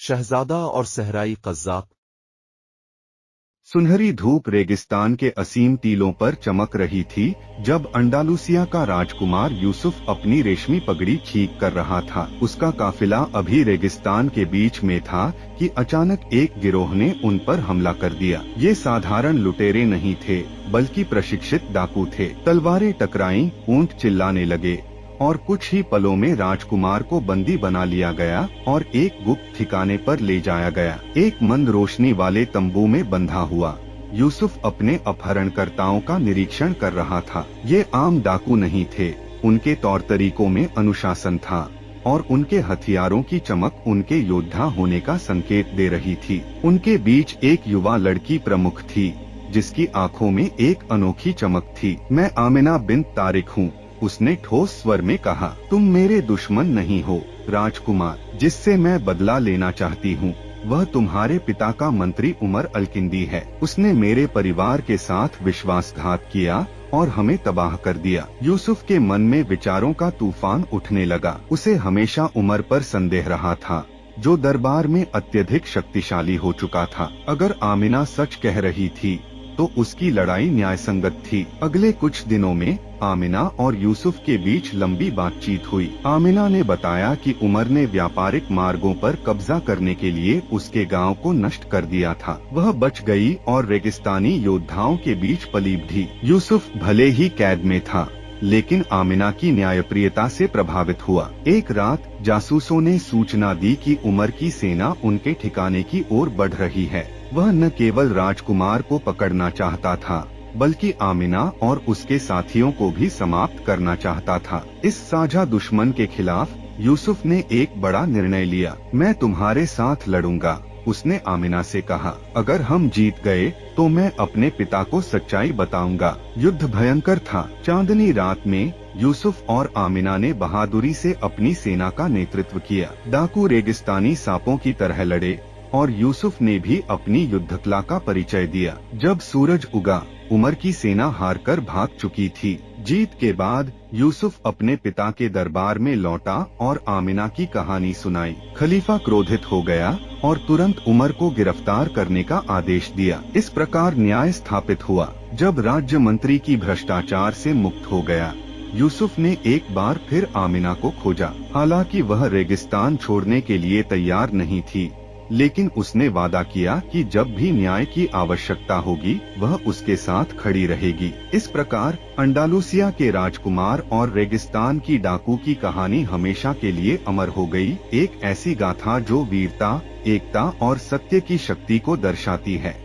शहजादा और सहराई कज़्ज़ाब। सुनहरी धूप रेगिस्तान के असीम टीलों पर चमक रही थी जब अंडालुसिया का राजकुमार यूसुफ अपनी रेशमी पगड़ी ठीक कर रहा था। उसका काफिला अभी रेगिस्तान के बीच में था कि अचानक एक गिरोह ने उन पर हमला कर दिया। ये साधारण लुटेरे नहीं थे बल्कि प्रशिक्षित डाकू थे। तलवारें टकराईं, ऊंट चिल्लाने लगे और कुछ ही पलों में राजकुमार को बंदी बना लिया गया और एक गुप्त ठिकाने पर ले जाया गया। एक मंद रोशनी वाले तंबू में बंधा हुआ यूसुफ अपने अपहरणकर्ताओं का निरीक्षण कर रहा था। ये आम डाकू नहीं थे, उनके तौर तरीकों में अनुशासन था और उनके हथियारों की चमक उनके योद्धा होने का संकेत दे रही थी। उनके बीच एक युवा लड़की प्रमुख थी जिसकी आंखों में एक अनोखी चमक थी। मैं आमिना बिन तारिक हूँ, उसने ठोस स्वर में कहा। तुम मेरे दुश्मन नहीं हो राजकुमार, जिससे मैं बदला लेना चाहती हूँ वह तुम्हारे पिता का मंत्री उमर अलकिंदी है। उसने मेरे परिवार के साथ विश्वासघात किया और हमें तबाह कर दिया। यूसुफ के मन में विचारों का तूफान उठने लगा। उसे हमेशा उमर पर संदेह रहा था, जो दरबार में अत्यधिक शक्तिशाली हो चुका था। अगर आमिना सच कह रही थी तो उसकी लड़ाई न्यायसंगत थी। अगले कुछ दिनों में आमिना और यूसुफ के बीच लंबी बातचीत हुई। आमिना ने बताया कि उमर ने व्यापारिक मार्गों पर कब्जा करने के लिए उसके गांव को नष्ट कर दिया था। वह बच गई और रेगिस्तानी योद्धाओं के बीच पली बढ़ी। यूसुफ भले ही कैद में था लेकिन आमिना की न्यायप्रियता से प्रभावित हुआ। एक रात जासूसों ने सूचना दी कि उमर की सेना उनके ठिकाने की ओर बढ़ रही है। वह न केवल राजकुमार को पकड़ना चाहता था बल्कि आमिना और उसके साथियों को भी समाप्त करना चाहता था। इस साझा दुश्मन के खिलाफ यूसुफ ने एक बड़ा निर्णय लिया। मैं तुम्हारे साथ लड़ूंगा, उसने आमिना से कहा। अगर हम जीत गए तो मैं अपने पिता को सच्चाई बताऊंगा। युद्ध भयंकर था। चांदनी रात में यूसुफ और आमिना ने बहादुरी से अपनी सेना का नेतृत्व किया। डाकू रेगिस्तानी सांपों की तरह लड़े और यूसुफ ने भी अपनी युद्धकला का परिचय दिया। जब सूरज उगा उमर की सेना हारकर भाग चुकी थी। जीत के बाद यूसुफ अपने पिता के दरबार में लौटा और आमिना की कहानी सुनाई। खलीफा क्रोधित हो गया और तुरंत उमर को गिरफ्तार करने का आदेश दिया। इस प्रकार न्याय स्थापित हुआ। जब राज्य मंत्री की भ्रष्टाचार से मुक्त हो गया, यूसुफ ने एक बार फिर आमिना को खोजा। हालांकि वह रेगिस्तान छोड़ने के लिए तैयार नहीं थी, लेकिन उसने वादा किया कि जब भी न्याय की आवश्यकता होगी वह उसके साथ खड़ी रहेगी। इस प्रकार अंडालुसिया के राजकुमार और रेगिस्तान की डाकू की कहानी हमेशा के लिए अमर हो गई। एक ऐसी गाथा जो वीरता, एकता और सत्य की शक्ति को दर्शाती है।